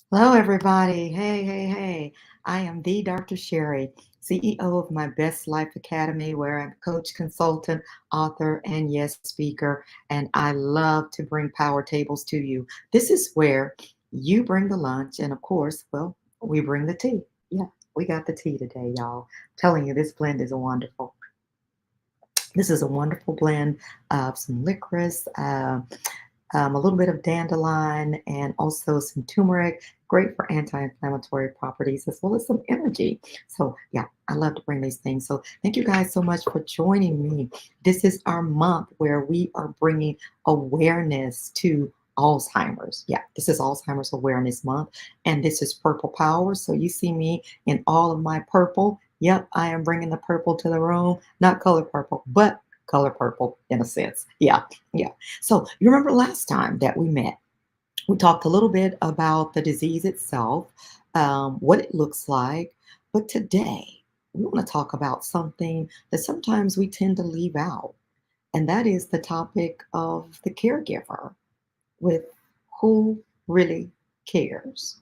Hello, everybody. Hey, hey, hey. I am the Dr. Sheri, CEO of My Best Life Academy, where I'm a coach, consultant, author, and yes, speaker. And I love to bring power tables to you. This is where you bring the lunch, and of course, well, we bring the tea. Yeah, we got the tea today, y'all. I'm telling you, this blend is wonderful. This is a wonderful blend of some licorice, a little bit of dandelion, and also some turmeric. Great for anti-inflammatory properties as well as some energy. So yeah, I love to bring these things. So thank you guys so much for joining me. This is our month where we are bringing awareness to Alzheimer's. Yeah, this is Alzheimer's Awareness Month, and this is Purple Power. So you see me in all of my purple. Yep, I am bringing the purple to the room. Not color purple, but color purple in a sense. Yeah, yeah. So, you remember last time that we met, we talked a little bit about the disease itself, what it looks like. But today, we want to talk about something that sometimes we tend to leave out, and that is the topic of the caregiver with who really cares.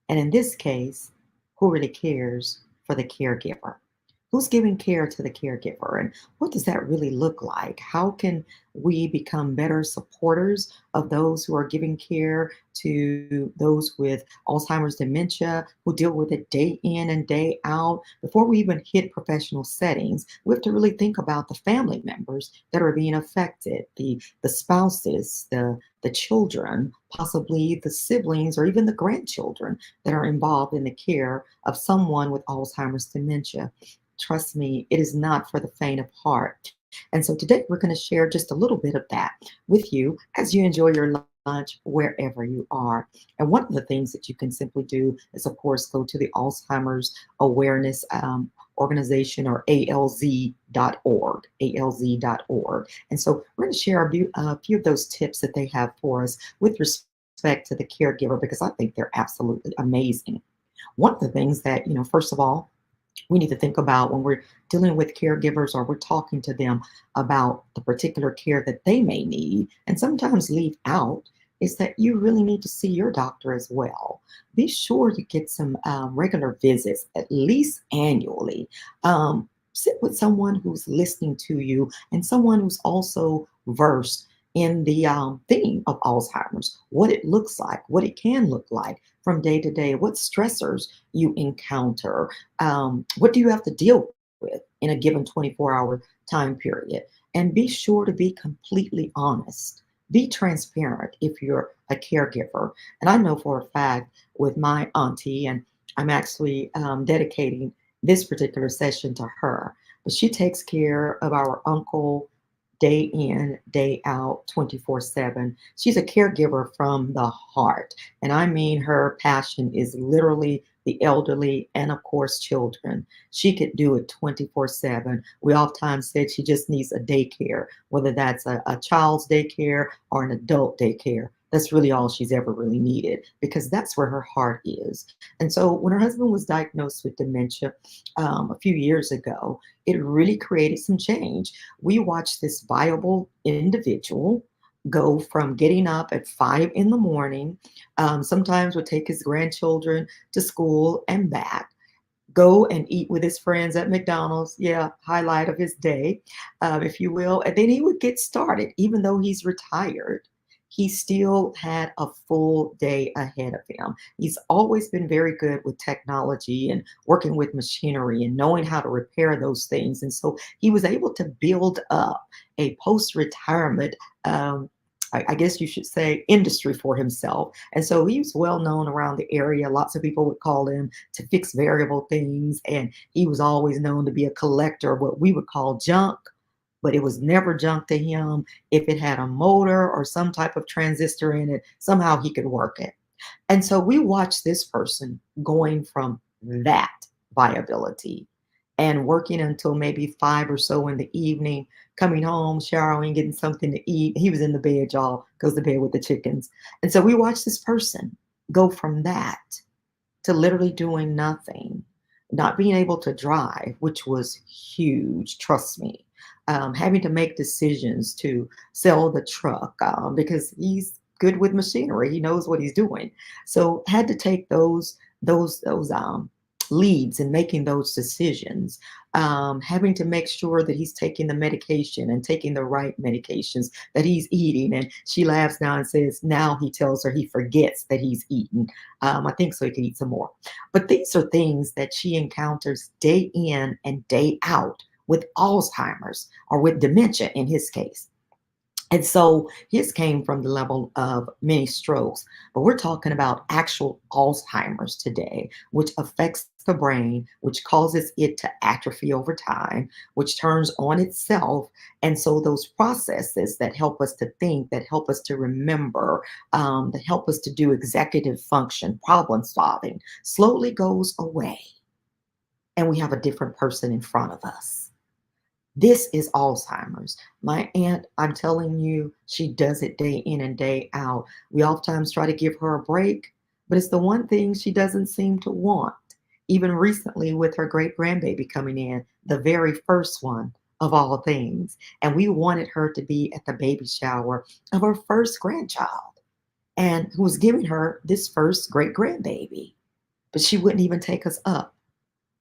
And in this case, who really cares for the caregiver? Who's giving care to the caregiver? And what does that really look like? How can we become better supporters of those who are giving care to those with Alzheimer's dementia, who deal with it day in and day out? Before we even hit professional settings, we have to really think about the family members that are being affected, the spouses, the children, possibly the siblings, or even the grandchildren that are involved in the care of someone with Alzheimer's dementia. Trust me, it is not for the faint of heart. And so today we're going to share just a little bit of that with you as you enjoy your lunch wherever you are. And one of the things that you can simply do is, of course, go to the Alzheimer's Awareness Organization, or alz.org, alz.org. And so we're going to share a few of those tips that they have for us with respect to the caregiver, because I think they're absolutely amazing. One of the things that, first of all, we need to think about when we're dealing with caregivers or we're talking to them about the particular care that they may need, and sometimes leave out, is that you really need to see your doctor as well. Be sure you get some regular visits, at least annually. Sit with someone who's listening to you and someone who's also versed in the theme of Alzheimer's, what it looks like, what it can look like from day to day, what stressors you encounter, what do you have to deal with in a given 24-hour time period? And be sure to be completely honest. Be transparent if you're a caregiver. And I know for a fact with my auntie, and I'm actually dedicating this particular session to her, but she takes care of our uncle day in, day out, 24/7. She's a caregiver from the heart. And I mean, her passion is literally the elderly and, of course, children. She could do it 24/7. We oftentimes said she just needs a daycare, whether that's a child's daycare or an adult daycare. That's really all she's ever really needed, because that's where her heart is. And so when her husband was diagnosed with dementia a few years ago, it really created some change. We watched this viable individual go from getting up at 5 in the morning, sometimes would take his grandchildren to school and back, go and eat with his friends at McDonald's. Yeah, highlight of his day, if you will. And then he would get started, even though he's retired. He still had a full day ahead of him. He's always been very good with technology and working with machinery and knowing how to repair those things. And so he was able to build up a post retirement, I guess you should say, industry for himself. And so he was well known around the area. Lots of people would call him to fix variable things. And he was always known to be a collector of what we would call junk, but it was never junk to him. If it had a motor or some type of transistor in it, somehow he could work it. And so we watched this person going from that viability and working until maybe 5 or so in the evening, coming home, showering, getting something to eat. He was in the bed, y'all, goes to bed with the chickens. And so we watched this person go from that to literally doing nothing, not being able to drive, which was huge, trust me. Having to make decisions to sell the truck because he's good with machinery. He knows what he's doing. So had to take those leads and making those decisions, having to make sure that he's taking the medication and taking the right medications, that he's eating. And she laughs now and says, now he tells her he forgets that he's eaten. I think so he can eat some more. But these are things that she encounters day in and day out with Alzheimer's or with dementia in his case. And so his came from the level of many strokes, but we're talking about actual Alzheimer's today, which affects the brain, which causes it to atrophy over time, which turns on itself. And so those processes that help us to think, that help us to remember, that help us to do executive function, problem solving, slowly goes away. And we have a different person in front of us. This is Alzheimer's. My aunt, I'm telling you, she does it day in and day out. We oftentimes try to give her a break, but it's the one thing she doesn't seem to want. Even recently, with her great grandbaby coming in, the very first one of all things. And we wanted her to be at the baby shower of her first grandchild and who was giving her this first great grandbaby. But she wouldn't even take us up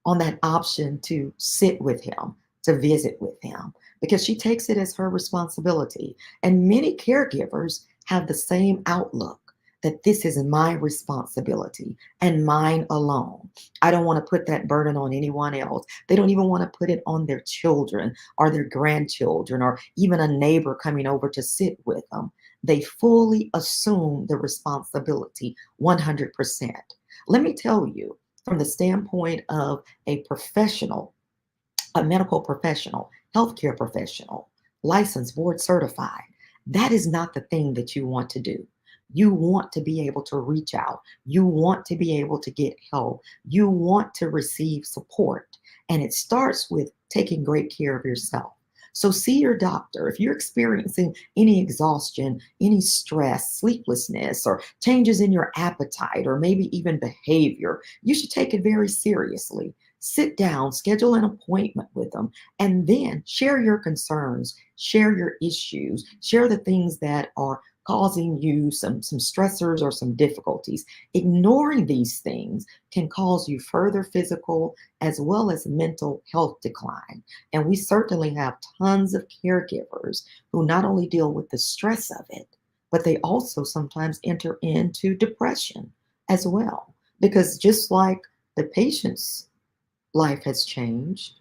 on that option to sit with him, to visit with him, because she takes it as her responsibility. And many caregivers have the same outlook that this is my responsibility and mine alone. I don't want to put that burden on anyone else. They don't even want to put it on their children or their grandchildren or even a neighbor coming over to sit with them. They fully assume the responsibility 100%. Let me tell you, from the standpoint of a professional, a medical professional, healthcare professional, licensed, board certified, that is not the thing that you want to do. You want to be able to reach out. You want to be able to get help. You want to receive support. And it starts with taking great care of yourself. So see your doctor. If you're experiencing any exhaustion, any stress, sleeplessness, or changes in your appetite, or maybe even behavior, you should take it very seriously. Sit down, schedule an appointment with them, and then share your concerns, share your issues, share the things that are causing you some stressors or some difficulties. Ignoring these things can cause you further physical as well as mental health decline. And we certainly have tons of caregivers who not only deal with the stress of it, but they also sometimes enter into depression as well. Because just like the patient's life has changed,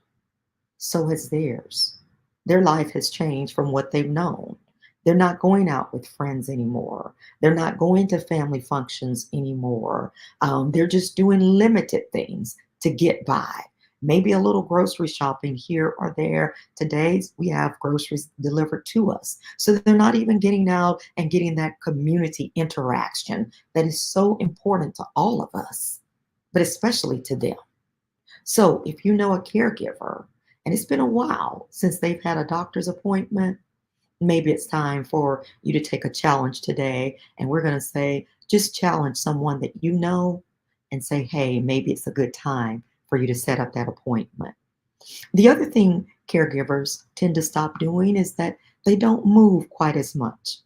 so has theirs. Their life has changed from what they've known. They're not going out with friends anymore. They're not going to family functions anymore. They're just doing limited things to get by. Maybe a little grocery shopping here or there. Today, we have groceries delivered to us. So they're not even getting out and getting that community interaction that is so important to all of us, but especially to them. So if you know a caregiver and it's been a while since they've had a doctor's appointment, maybe it's time for you to take a challenge today. And we're going to say, just challenge someone that you know and say, hey, maybe it's a good time for you to set up that appointment. The other thing caregivers tend to stop doing is that they don't move quite as much.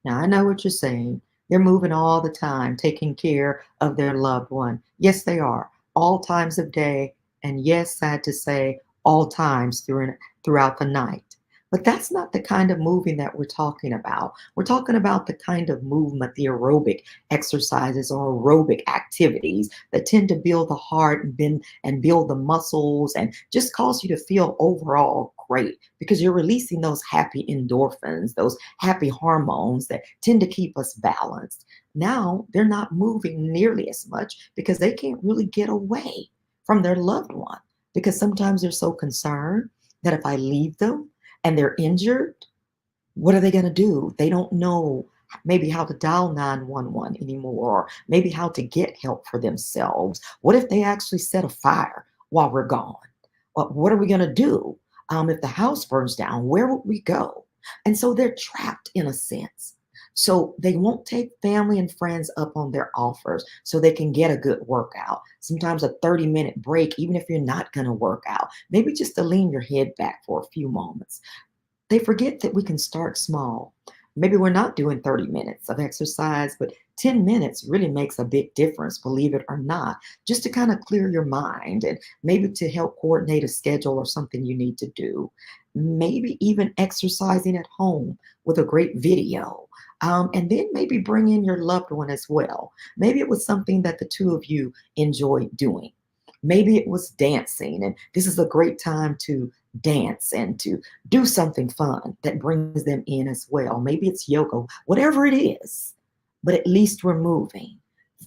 Now, I know what you're saying. They're moving all the time, taking care of their loved one. Yes, they are, all times of day. And yes, sad to say, all times throughout the night. But that's not the kind of moving that we're talking about. We're talking about the kind of movement, the aerobic exercises or aerobic activities that tend to build the heart and build the muscles and just cause you to feel overall great because you're releasing those happy endorphins, those happy hormones that tend to keep us balanced. Now they're not moving nearly as much because they can't really get away from their loved one because sometimes they're so concerned that if I leave them, and they're injured, what are they going to do? They don't know maybe how to dial 911 anymore, or maybe how to get help for themselves. What if they actually set a fire while we're gone? What are we going to do? If the house burns down, where would we go? And so they're trapped in a sense. So they won't take family and friends up on their offers so they can get a good workout. Sometimes a 30-minute break, even if you're not going to work out, maybe just to lean your head back for a few moments. They forget that we can start small. Maybe we're not doing 30 minutes of exercise, but 10 minutes really makes a big difference, believe it or not, just to kind of clear your mind and maybe to help coordinate a schedule or something you need to do. Maybe even exercising at home with a great video. And then maybe bring in your loved one as well. Maybe it was something that the two of you enjoyed doing. Maybe it was dancing, and this is a great time to dance and to do something fun that brings them in as well. Maybe it's yoga, whatever it is, but at least we're moving.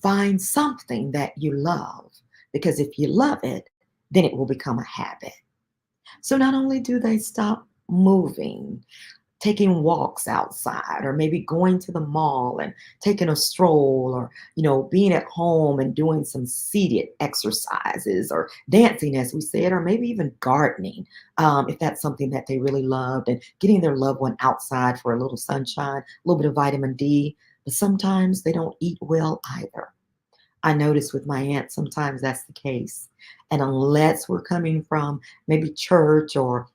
Find something that you love, because if you love it, then it will become a habit. So not only do they stop moving, taking walks outside, or maybe going to the mall and taking a stroll, or being at home and doing some seated exercises, or dancing as we said, or maybe even gardening, if that's something that they really loved, and getting their loved one outside for a little sunshine, a little bit of vitamin D. But sometimes they don't eat well either. I notice with my aunt sometimes that's the case. And unless we're coming from maybe church or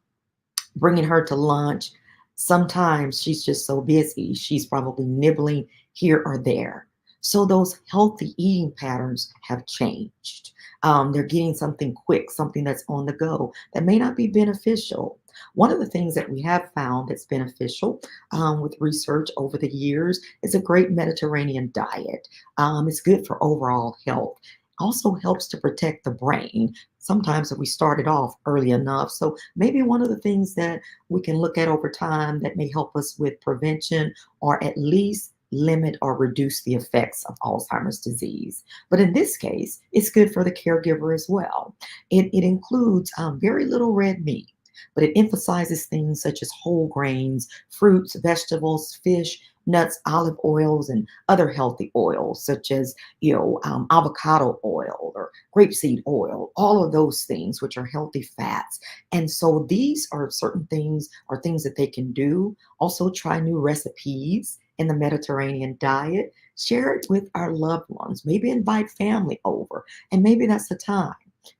bringing her to lunch, sometimes she's just so busy, she's probably nibbling here or there. So those healthy eating patterns have changed. They're getting something quick, something that's on the go that may not be beneficial. One of the things that we have found that's beneficial with research over the years is a great Mediterranean diet. It's good for overall health. Also helps to protect the brain. Sometimes if we started off early enough. So maybe one of the things that we can look at over time that may help us with prevention, or at least limit or reduce the effects of Alzheimer's disease. But in this case, it's good for the caregiver as well. It includes very little red meat, but it emphasizes things such as whole grains, fruits, vegetables, fish, nuts, olive oils, and other healthy oils such as avocado oil or grapeseed oil, all of those things which are healthy fats. And so these are certain things, or things that they can do. Also try new recipes in the Mediterranean diet. Share it with our loved ones. Maybe invite family over. And maybe that's the time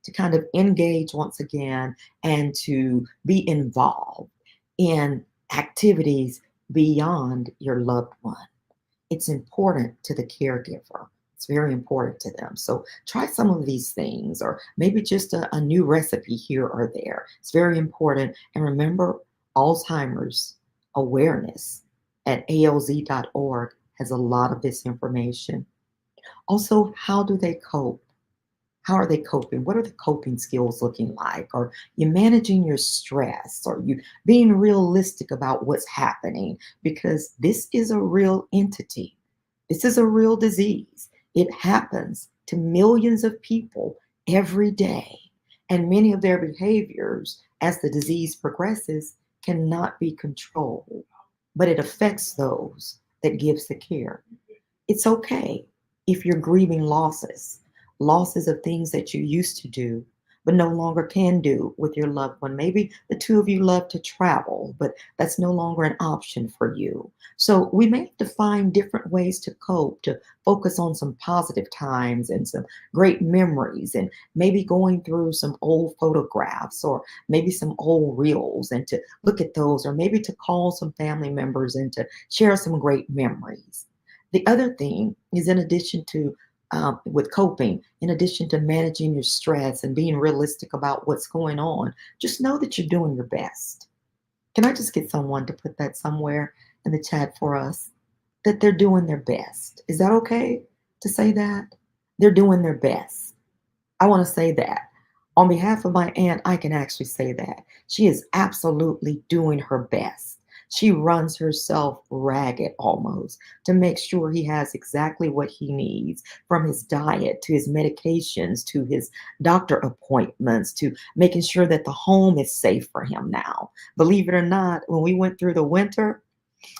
to kind of engage once again and to be involved in activities beyond your loved one. It's important to the caregiver. It's very important to them. So try some of these things, or maybe just a new recipe here or there. It's very important. And remember, Alzheimer's awareness at alz.org has a lot of this information. Also, how do they cope? How are they coping? What are the coping skills looking like? Are you managing your stress? Are you being realistic about what's happening? Because this is a real entity. This is a real disease. It happens to millions of people every day. And many of their behaviors as the disease progresses cannot be controlled, but it affects those that gives the care. It's okay if you're grieving losses of things that you used to do, but no longer can do with your loved one. Maybe the two of you love to travel, but that's no longer an option for you. So we may have to find different ways to cope, to focus on some positive times and some great memories, and maybe going through some old photographs or maybe some old reels and to look at those, or maybe to call some family members and to share some great memories. The other thing is, in addition to with coping, in addition to managing your stress and being realistic about what's going on, just know that you're doing your best. Can I just get someone to put that somewhere in the chat for us? That they're doing their best. Is that okay to say that? They're doing their best. I want to say that. On behalf of my aunt, I can actually say that. She is absolutely doing her best. She runs herself ragged almost to make sure he has exactly what he needs, from his diet to his medications to his doctor appointments to making sure that the home is safe for him now. Believe it or not, when we went through the winter,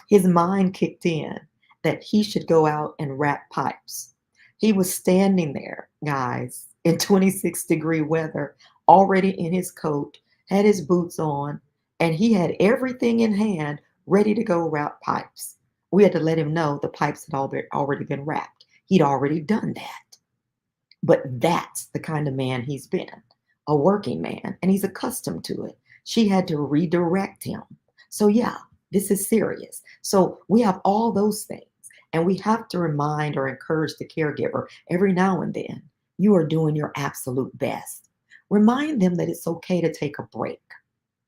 his mind kicked in that he should go out and wrap pipes. He was standing there, guys, in 26-degree weather, already in his coat, had his boots on, and he had everything in hand ready to go wrap pipes. We had to let him know the pipes had already been wrapped. He'd already done that. But that's the kind of man he's been, a working man, and he's accustomed to it. She had to redirect him. So yeah, This is serious. So we have all those things. And we have to remind or encourage the caregiver every now and then, you are doing your absolute best. Remind them that it's okay to take a break.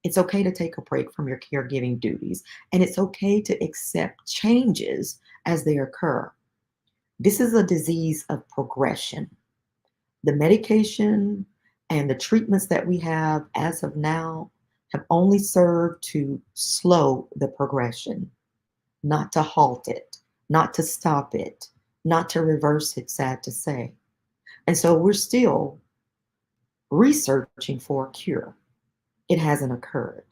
It's okay to take a break from your caregiving duties, and it's okay to accept changes as they occur. This is a disease of progression. The medication and the treatments that we have as of now have only served to slow the progression, not to halt it, not to stop it, not to reverse it, sad to say. And so we're still researching for a cure. It hasn't occurred.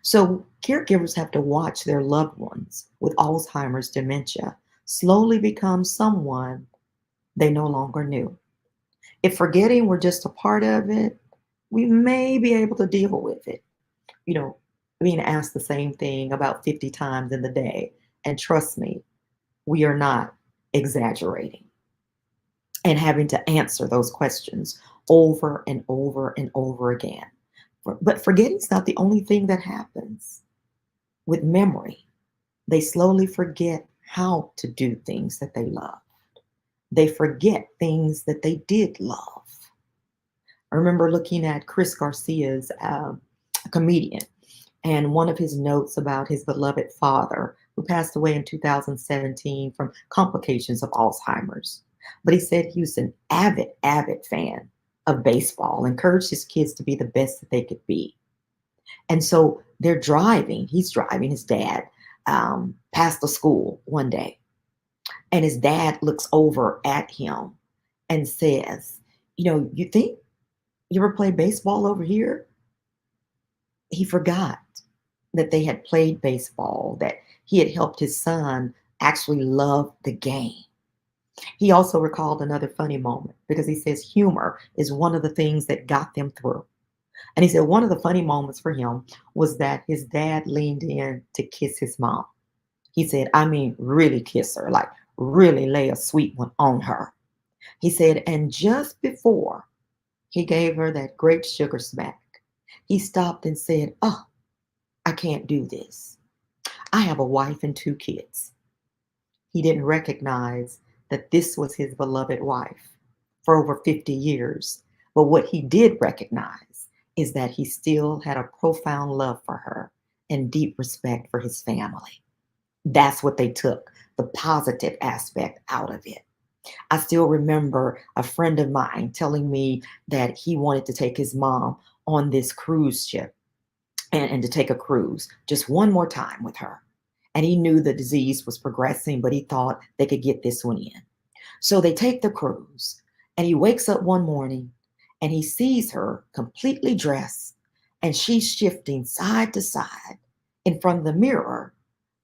So caregivers have to watch their loved ones with Alzheimer's dementia slowly become someone they no longer knew. If forgetting were just a part of it, we may be able to deal with it. You know, being asked the same thing about 50 times in the day. And trust me, we are not exaggerating and having to answer those questions over and over and over again. But forgetting's not the only thing that happens. With memory, they slowly forget how to do things that they love. They forget things that they did love. I remember looking at Chris Garcia's a comedian, and one of his notes about his beloved father, who passed away in 2017 from complications of Alzheimer's. But he said he was an avid fan of baseball, encouraged his kids to be the best that they could be. And so they're driving, he's driving his dad past the school one day. And his dad looks over at him and says, you think you ever played baseball over here? He forgot that they had played baseball, that he had helped his son actually love the game. He also recalled another funny moment because he says humor is one of the things that got them through. And he said one of the funny moments for him was that his dad leaned in to kiss his mom. He said, I mean, really kiss her, like really lay a sweet one on her. He said, and just before he gave her that great sugar smack, he stopped and said, oh, I can't do this. I have a wife and 2 kids. He didn't recognize that this was his beloved wife for over 50 years. But what he did recognize is that he still had a profound love for her and deep respect for his family. That's what they took, the positive aspect out of it. I still remember a friend of mine telling me that he wanted to take his mom on this cruise ship and to take a cruise just one more time with her. And he knew the disease was progressing, but he thought they could get this one in. So they take the cruise, and he wakes up one morning and he sees her completely dressed, and she's shifting side to side in front of the mirror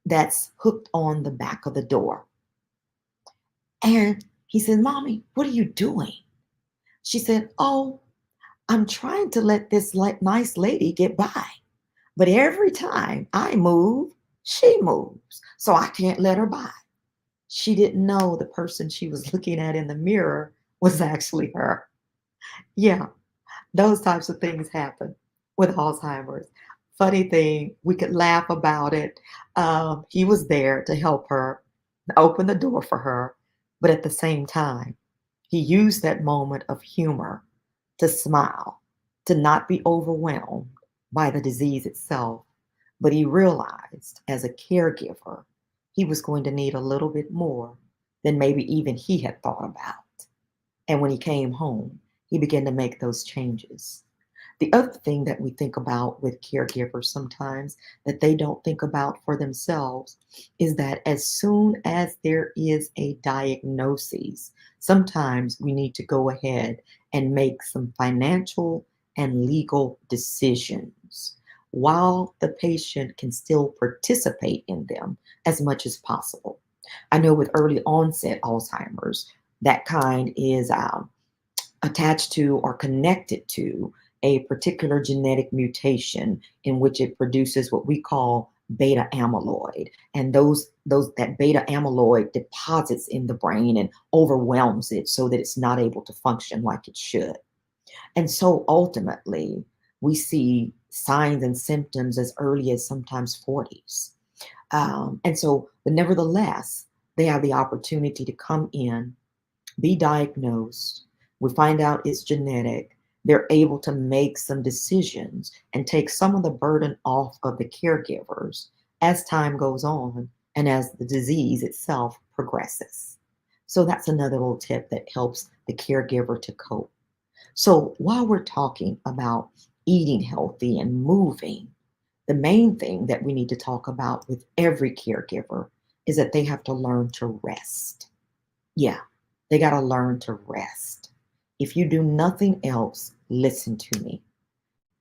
that's hooked on the back of the door. And he said, Mommy, what are you doing? She said, oh, I'm trying to let this nice lady get by. But every time I move, she moves. So I can't let her by. She didn't know the person she was looking at in the mirror was actually her. Yeah, those types of things happen with Alzheimer's. Funny thing, we could laugh about it. He was there to help her, open the door for her, but at the same time, he used that moment of humor to smile, to not be overwhelmed by the disease itself. But he realized as a caregiver, he was going to need a little bit more than maybe even he had thought about. And when he came home, he began to make those changes. The other thing that we think about with caregivers sometimes that they don't think about for themselves is that as soon as there is a diagnosis, sometimes we need to go ahead and make some financial and legal decisions while the patient can still participate in them as much as possible. I know with early onset Alzheimer's, that kind is attached to or connected to a particular genetic mutation in which it produces what we call beta amyloid. And that beta amyloid deposits in the brain and overwhelms it so that it's not able to function like it should. And so ultimately, we see signs and symptoms as early as sometimes 40s. But nevertheless, they have the opportunity to come in, be diagnosed. We find out it's genetic. They're able to make some decisions and take some of the burden off of the caregivers as time goes on and as the disease itself progresses. So that's another little tip that helps the caregiver to cope. So while we're talking about eating healthy and moving, the main thing that we need to talk about with every caregiver is that they have to learn to rest. Yeah, they got to learn to rest. If you do nothing else, listen to me.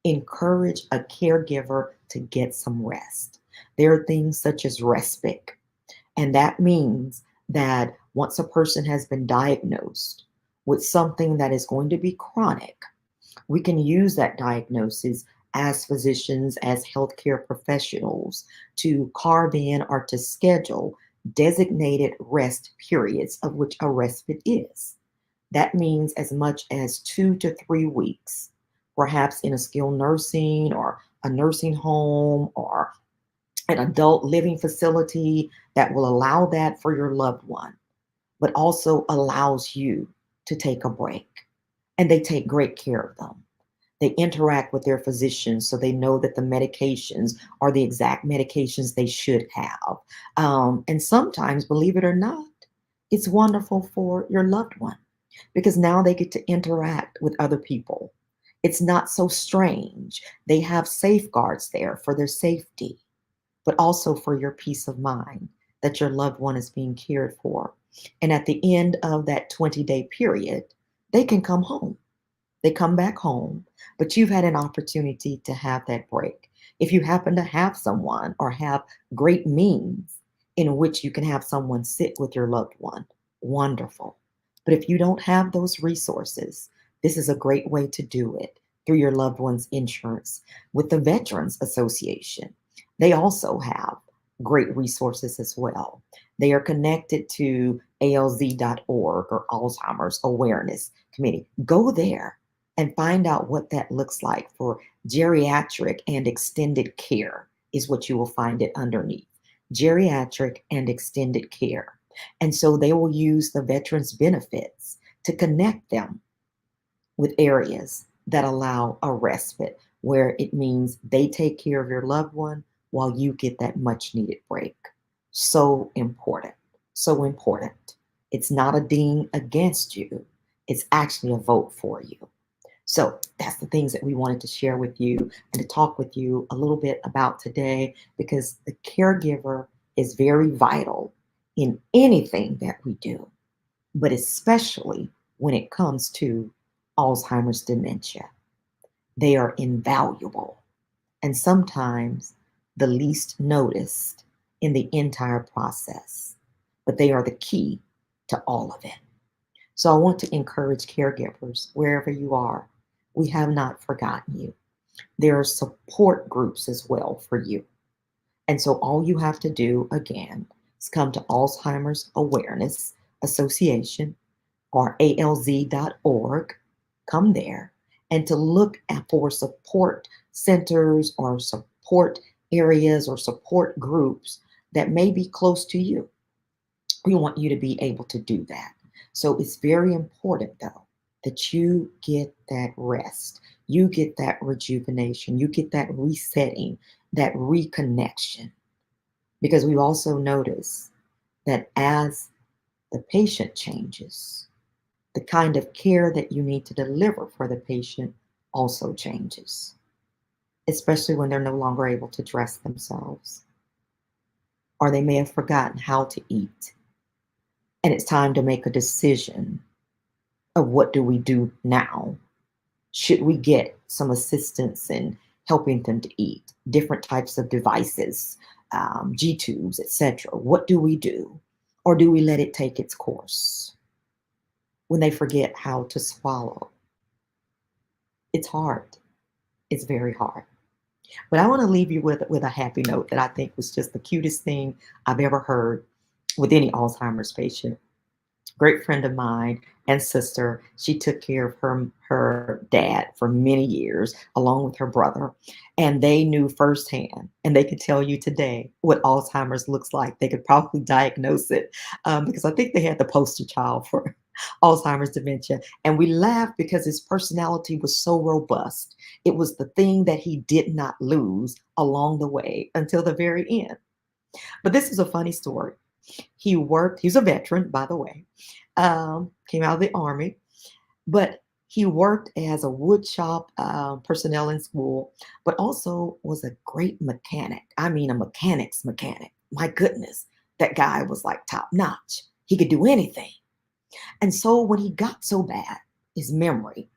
Encourage a caregiver to get some rest. There are things such as respite, and that means that once a person has been diagnosed with something that is going to be chronic, we can use that diagnosis as physicians, as healthcare professionals, to carve in or to schedule designated rest periods, of which a respite is. That means as much as 2 to 3 weeks, perhaps in a skilled nursing or a nursing home or an adult living facility that will allow that for your loved one, but also allows you to take a break. And they take great care of them. They interact with their physicians so they know that the medications are the exact medications they should have. And sometimes, believe it or not, it's wonderful for your loved one because now they get to interact with other people. It's not so strange. They have safeguards there for their safety, but also for your peace of mind that your loved one is being cared for. And at the end of that 20-day period, they can come home. They come back home, but you've had an opportunity to have that break. If you happen to have someone or have great means in which you can have someone sit with your loved one, wonderful. But if you don't have those resources, this is a great way to do it through your loved one's insurance. With the Veterans Association, they also have great resources as well. They are connected to alz.org or Alzheimer's Awareness Committee. Go there and find out what that looks like for geriatric and extended care is what you will find it underneath. Geriatric and extended care. And so they will use the veterans benefits to connect them with areas that allow a respite, where it means they take care of your loved one while you get that much needed break. So important, so important. It's not a ding against you. It's actually a vote for you. So that's the things that we wanted to share with you and to talk with you a little bit about today, because the caregiver is very vital in anything that we do, but especially when it comes to Alzheimer's dementia. They are invaluable and sometimes the least noticed in the entire process, but they are the key to all of it. So I want to encourage caregivers wherever you are. We have not forgotten you. There are support groups as well for you. And so all you have to do, again, is come to Alzheimer's Awareness Association or alz.org. Come there and to look for support centers or support areas or support groups that may be close to you. We want you to be able to do that. So it's very important, though, that you get that rest, you get that rejuvenation, you get that resetting, that reconnection. Because we've also noticed that as the patient changes, the kind of care that you need to deliver for the patient also changes, especially when they're no longer able to dress themselves, or they may have forgotten how to eat. And it's time to make a decision of what do we do now? Should we get some assistance in helping them to eat, different types of devices, G-tubes, etc.? What do we do? Or do we let it take its course? When they forget how to swallow, it's hard. It's very hard. But I want to leave you with a happy note that I think was just the cutest thing I've ever heard with any Alzheimer's patient. great friend of mine and sister. She took care of her dad for many years, along with her brother, and they knew firsthand, and they could tell you today what Alzheimer's looks like. They could probably diagnose it because I think they had the poster child for Alzheimer's dementia. And we laughed because his personality was so robust. It was the thing that he did not lose along the way until the very end. But this is a funny story. He's a veteran, by the way, came out of the Army, but he worked as a wood shop personnel in school, but also was a great mechanic. I mean, a mechanic's mechanic. My goodness, that guy was like top notch. He could do anything. And so when he got so bad, his memory,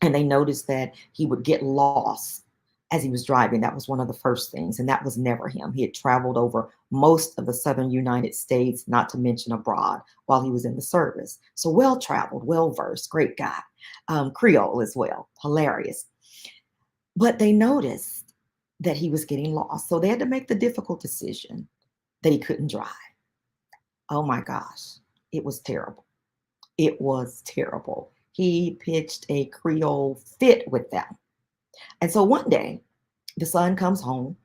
and they noticed that he would get lost as he was driving. That was one of the first things, and that was never him. He had traveled over most of the southern United States, not to mention abroad, while he was in the service. So well traveled, well versed, great guy. Creole as well, hilarious. But they noticed that he was getting lost. So they had to make the difficult decision that he couldn't drive. Oh my gosh, it was terrible. It was terrible. He pitched a Creole fit with them. And so one day, the son comes home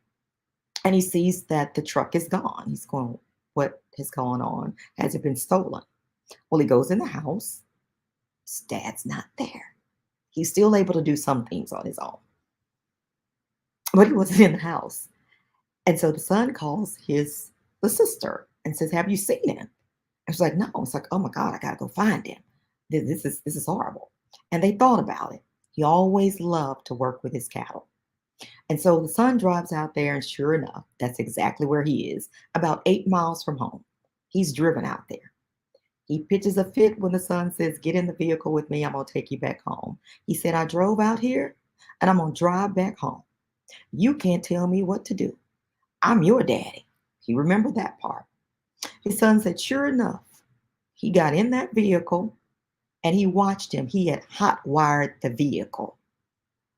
and he sees that the truck is gone. He's going, what has gone on? Has it been stolen? Well, he goes in the house. His dad's not there. He's still able to do some things on his own, but he wasn't in the house. And so the son calls the sister and says, "Have you seen him?" And she's like, "No." It's like, "Oh my God, I gotta go find him. This is horrible." And they thought about it. He always loved to work with his cattle. And so the son drives out there, and sure enough, that's exactly where he is, about 8 miles from home. He's driven out there. He pitches a fit when the son says, "Get in the vehicle with me. I'm going to take you back home." He said, "I drove out here and I'm going to drive back home. You can't tell me what to do. I'm your daddy." He remembered that part. His son said, sure enough, he got in that vehicle and he watched him. He had hot wired the vehicle.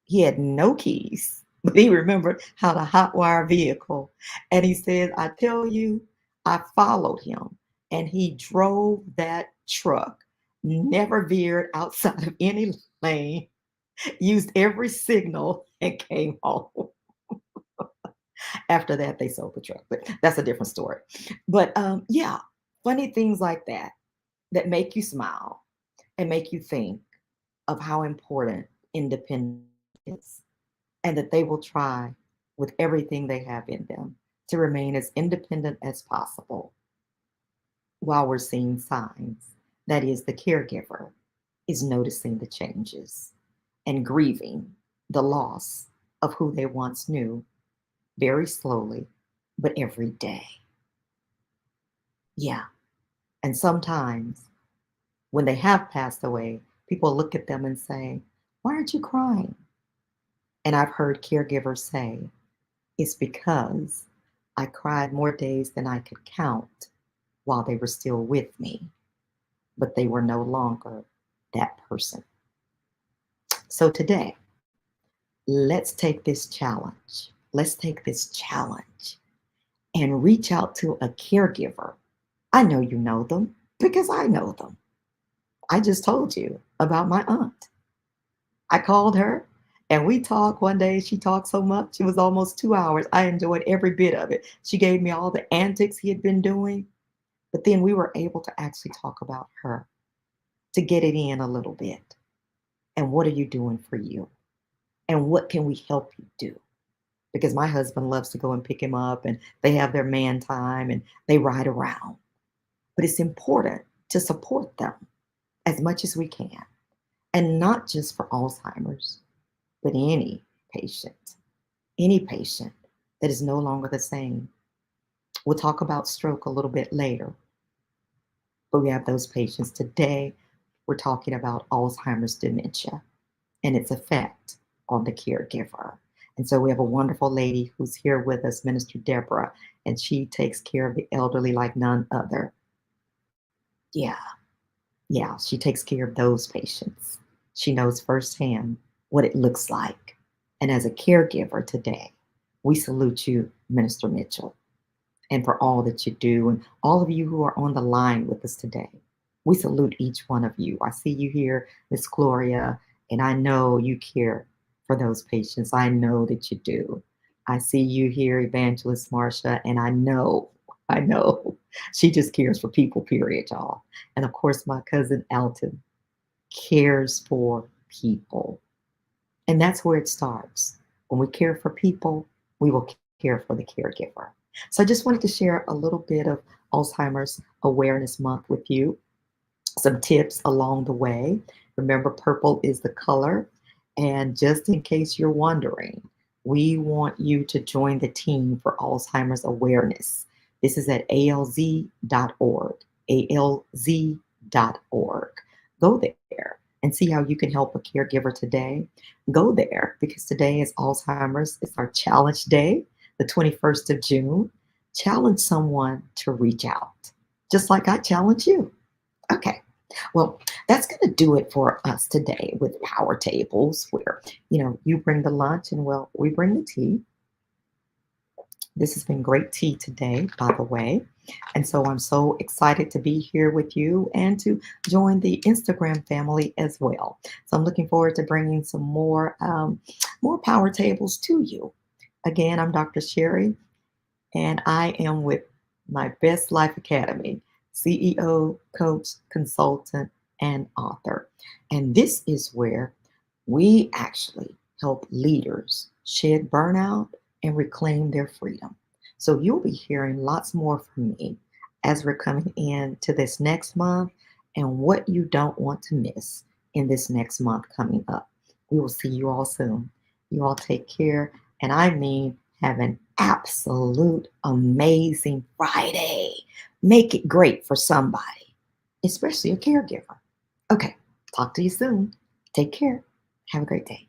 He had no keys, but he remembered how to hotwire a vehicle. And he said, "I tell you, I followed him and he drove that truck, never veered outside of any lane, used every signal, and came home." After that, they sold the truck, but that's a different story. But yeah, funny things like that that make you smile and make you think of how important independence is, and that they will try with everything they have in them to remain as independent as possible while we're seeing signs. That is, the caregiver is noticing the changes and grieving the loss of who they once knew, very slowly, but every day. Yeah. And sometimes when they have passed away, people look at them and say, "Why aren't you crying?" And I've heard caregivers say, "It's because I cried more days than I could count while they were still with me, but they were no longer that person." So today, let's take this challenge. Let's take this challenge and reach out to a caregiver. I know you know them because I know them. I just told you about my aunt. I called her and we talked one day. She talked so much, it was almost 2 hours. I enjoyed every bit of it. She gave me all the antics he had been doing, but then we were able to actually talk about her, to get it in a little bit. And what are you doing for you? And what can we help you do? Because my husband loves to go and pick him up, and they have their man time and they ride around. But it's important to support them as much as we can. And not just for Alzheimer's, but any patient that is no longer the same. We'll talk about stroke a little bit later, but we have those patients. Today, we're talking about Alzheimer's dementia and its effect on the caregiver. And so we have a wonderful lady who's here with us, Minister Deborah, and she takes care of the elderly like none other. Yeah, yeah, she takes care of those patients. She knows firsthand what it looks like. And as a caregiver today, we salute you, Minister Mitchell, and for all that you do, and all of you who are on the line with us today. We salute each one of you. I see you here, Miss Gloria, and I know you care for those patients. I know that you do. I see you here, Evangelist Marcia, and I know she just cares for people, period, y'all. And of course, my cousin Alton cares for people. And that's where it starts. When we care for people, we will care for the caregiver. So I just wanted to share a little bit of Alzheimer's Awareness Month with you, some tips along the way. Remember, purple is the color. And just in case you're wondering, we want you to join the team for Alzheimer's awareness. This is at alz.org, alz.org. Go there and see how you can help a caregiver today. Go there because today is Alzheimer's. It's our challenge day, the 21st of June. Challenge someone to reach out, just like I challenge you. Okay. Well, that's going to do it for us today with Power Tables, where, you bring the lunch and, well, we bring the tea. This has been great tea today, by the way. And so I'm so excited to be here with you and to join the Instagram family as well. So I'm looking forward to bringing some more Power Tables to you. Again, I'm Dr. Sheri, and I am with my Best Life Academy, CEO, coach, consultant, and author. And this is where we actually help leaders shed burnout and reclaim their freedom. So you'll be hearing lots more from me as we're coming into this next month and what you don't want to miss in this next month coming up. We will see you all soon. You all take care. And I mean, have an absolute amazing Friday. Make it great for somebody, especially a caregiver. Okay, talk to you soon. Take care. Have a great day.